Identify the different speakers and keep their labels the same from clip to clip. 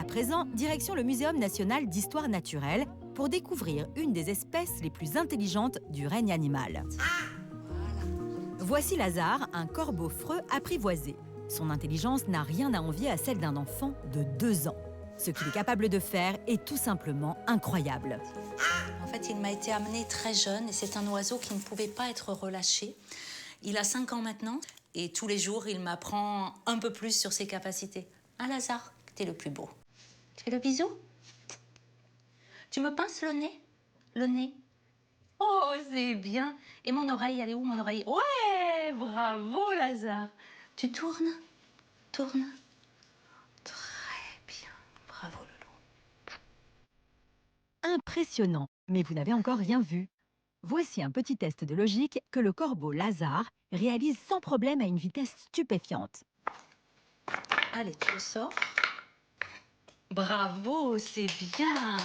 Speaker 1: À présent, direction le Muséum national d'histoire naturelle pour découvrir une des espèces les plus intelligentes du règne animal. Voici Lazare, un corbeau freux apprivoisé. Son intelligence n'a rien à envier à celle d'un enfant de 2 ans. Ce qu'il est capable de faire est tout simplement incroyable.
Speaker 2: En fait, il m'a été amené très jeune et c'est un oiseau qui ne pouvait pas être relâché. Il a 5 ans maintenant et tous les jours, il m'apprend un peu plus sur ses capacités. Hein, Lazare, t'es le plus beau. Tu fais le bisou? Tu me pinces le nez? Le nez? Oh, c'est bien. Et mon oreille, elle est où, mon oreille? Ouais, bravo, Lazare. Tu tournes? Tourne. Très bien. Bravo, Loulou.
Speaker 1: Impressionnant, mais vous n'avez encore rien vu. Voici un petit test de logique que le corbeau Lazare réalise sans problème à une vitesse stupéfiante.
Speaker 2: Allez, tu le sors. Bravo, c'est bien.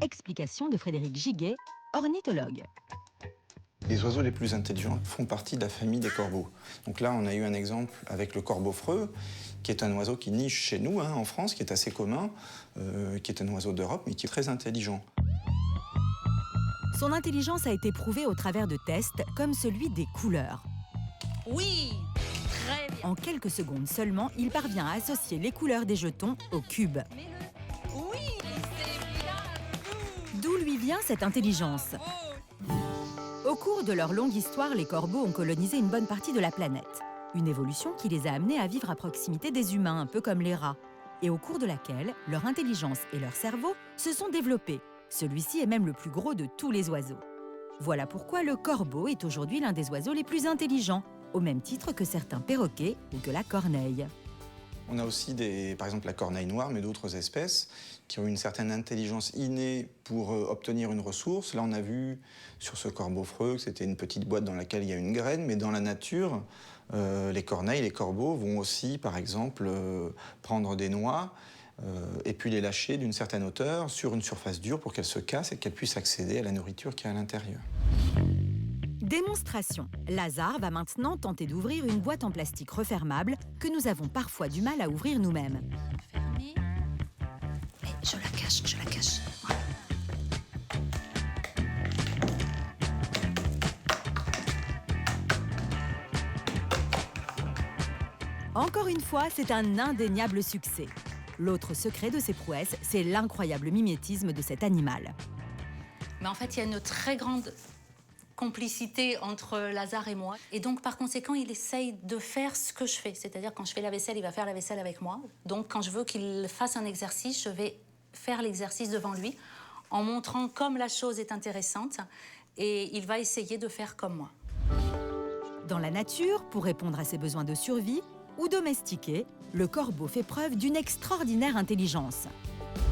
Speaker 1: Explication de Frédéric Giguet, ornithologue.
Speaker 3: Les oiseaux les plus intelligents font partie de la famille des corbeaux. Donc là, on a eu un exemple avec le corbeau freux, qui est un oiseau qui niche chez nous, en France, qui est assez commun, qui est un oiseau d'Europe, mais qui est très intelligent.
Speaker 1: Son intelligence a été prouvée au travers de tests comme celui des couleurs.
Speaker 2: Oui, très bien.
Speaker 1: En quelques secondes seulement, il parvient à associer les couleurs des jetons au cube.
Speaker 2: Oui, c'est bien.
Speaker 1: D'où lui vient cette intelligence? Au cours de leur longue histoire, les corbeaux ont colonisé une bonne partie de la planète. Une évolution qui les a amenés à vivre à proximité des humains, un peu comme les rats, et au cours de laquelle leur intelligence et leur cerveau se sont développés. Celui-ci est même le plus gros de tous les oiseaux. Voilà pourquoi le corbeau est aujourd'hui l'un des oiseaux les plus intelligents, au même titre que certains perroquets ou que la corneille.
Speaker 3: On a aussi, par exemple, la corneille noire, mais d'autres espèces qui ont une certaine intelligence innée pour obtenir une ressource. Là, on a vu sur ce corbeau freux que c'était une petite boîte dans laquelle il y a une graine, mais dans la nature, les corneilles, les corbeaux vont aussi, par exemple, prendre des noix et puis les lâcher d'une certaine hauteur sur une surface dure pour qu'elles se cassent et qu'elles puissent accéder à la nourriture qui est à l'intérieur.
Speaker 1: Démonstration. Lazare va maintenant tenter d'ouvrir une boîte en plastique refermable que nous avons parfois du mal à ouvrir nous-mêmes.
Speaker 2: Fermé. Et je la cache, je la cache. Voilà.
Speaker 1: Encore une fois, c'est un indéniable succès. L'autre secret de ces prouesses, c'est l'incroyable mimétisme de cet animal.
Speaker 2: Mais en fait, il y a une très grande complicité entre Lazare et moi. Et donc, par conséquent, il essaye de faire ce que je fais. C'est-à-dire, quand je fais la vaisselle, il va faire la vaisselle avec moi. Donc, quand je veux qu'il fasse un exercice, je vais faire l'exercice devant lui en montrant comme la chose est intéressante. Et il va essayer de faire comme moi.
Speaker 1: Dans la nature, pour répondre à ses besoins de survie, ou domestiqué, le corbeau fait preuve d'une extraordinaire intelligence.